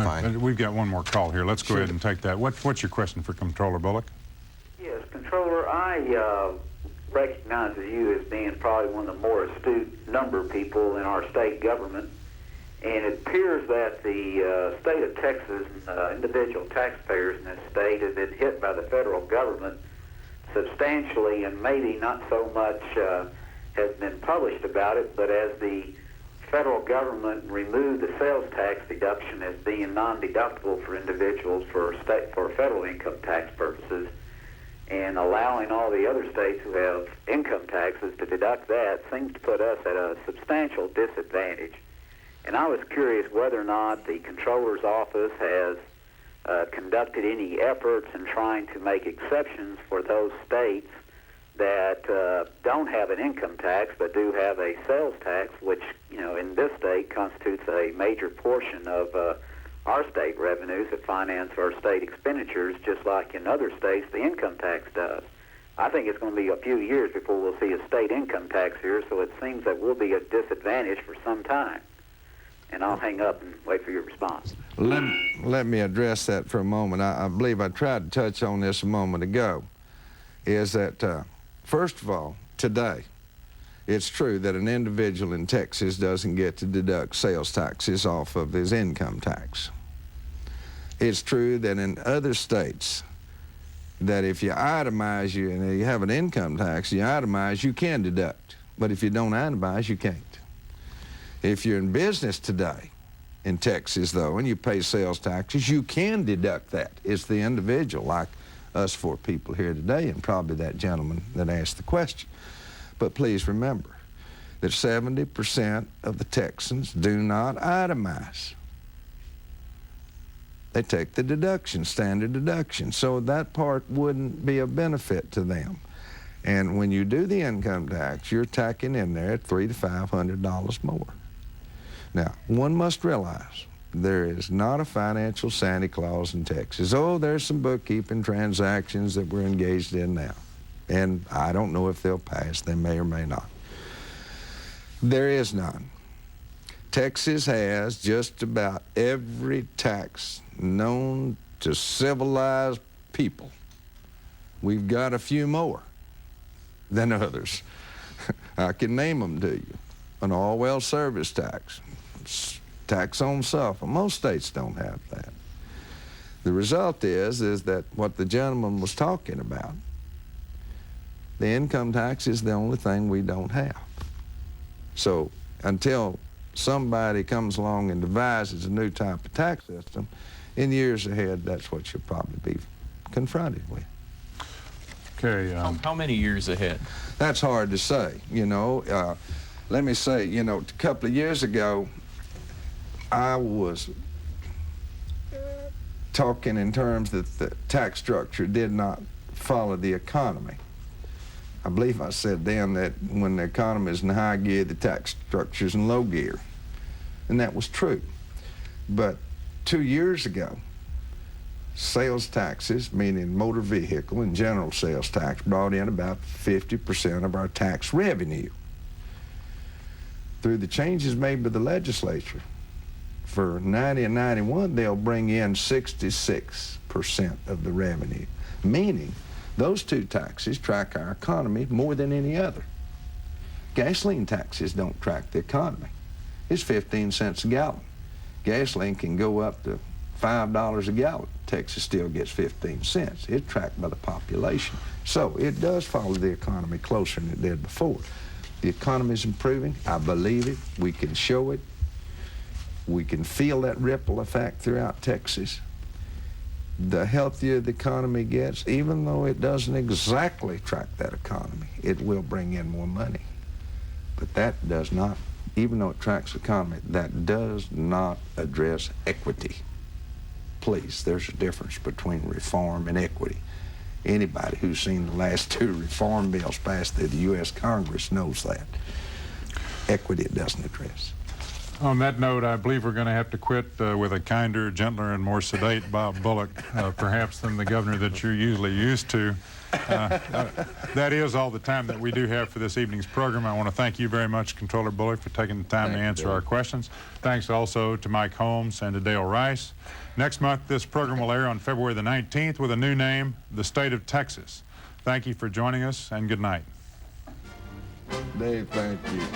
Fine. We've got one more call here. Let's go ahead and take that. What's your question for Comptroller Bullock? Yes, Comptroller, I recognize you as being probably one of the more astute number people in our state government, and it appears that the state of Texas and individual taxpayers in this state have been hit by the federal government substantially, and maybe not so much has been published about it, but as the federal government removed the sales tax deduction as being non-deductible for individuals for federal income tax purposes, and allowing all the other states who have income taxes to deduct that seems to put us at a substantial disadvantage. And I was curious whether or not the Comptroller's Office has conducted any efforts in trying to make exceptions for those states that don't have an income tax but do have a sales tax, which, you know, in this state constitutes a major portion of our state revenues that finance our state expenditures, just like in other states the income tax does. I think it's going to be a few years before we'll see a state income tax here, so it seems that we'll be at disadvantage for some time. And I'll hang up and wait for your response. Let me address that for a moment. I believe I tried to touch on this a moment ago, is that, first of all, today, it's true that an individual in Texas doesn't get to deduct sales taxes off of his income tax. It's true that in other states, that if you itemize, and you have an income tax, you itemize, you can deduct. But if you don't itemize, you can't. If you're in business today in Texas, though, and you pay sales taxes, you can deduct that. It's the individual, like us four people here today, and probably that gentleman that asked the question. But please remember that 70% of the Texans do not itemize. They take the deduction, standard deduction, so that part wouldn't be a benefit to them. And when you do the income tax, you're tacking in there $300 to $500 more. Now, one must realize there is not a financial Santi Claus in Texas. Oh, there's some bookkeeping transactions that we're engaged in now, and I don't know if they'll pass. They may or may not. There is none. Texas has just about every tax known to civilized people. We've got a few more than others. I can name them to you. An all-well service tax, tax on sulfur. Most states don't have that. The result is that what the gentleman was talking about, the income tax is the only thing we don't have. So until somebody comes along and devises a new type of tax system, in years ahead, that's what you'll probably be confronted with. Okay. How many years ahead? That's hard to say, you know. Let me say, you know, a couple of years ago, I was talking in terms that the tax structure did not follow the economy. I believe I said then that when the economy is in high gear, the tax structure's in low gear. And that was true. But 2 years ago, sales taxes, meaning motor vehicle and general sales tax, brought in about 50% of our tax revenue. Through the changes made by the legislature, for 90 and 91, they'll bring in 66% of the revenue, meaning those two taxes track our economy more than any other. Gasoline taxes don't track the economy. It's 15 cents a gallon. Gasoline can go up to $5 a gallon. Texas still gets 15 cents. It's tracked by the population. So it does follow the economy closer than it did before. The economy is improving. I believe it. We can show it. We can feel that ripple effect throughout Texas. The healthier the economy gets, even though it doesn't exactly track that economy, it will bring in more money. But that does not, even though it tracks the economy, that does not address equity. Please, there's a difference between reform and equity. Anybody who's seen the last two reform bills passed through the U.S. Congress knows that. Equity it doesn't address. On that note, I believe we're going to have to quit with a kinder, gentler, and more sedate Bob Bullock, perhaps than the governor that you're usually used to. That is all the time that we do have for this evening's program. I want to thank you very much, Controller Bullock, for taking the time to answer our questions. Thanks also to Mike Holmes and to Dale Rice. Next month, this program will air on February the 19th with a new name, The State of Texas. Thank you for joining us, and good night. Dave, thank you.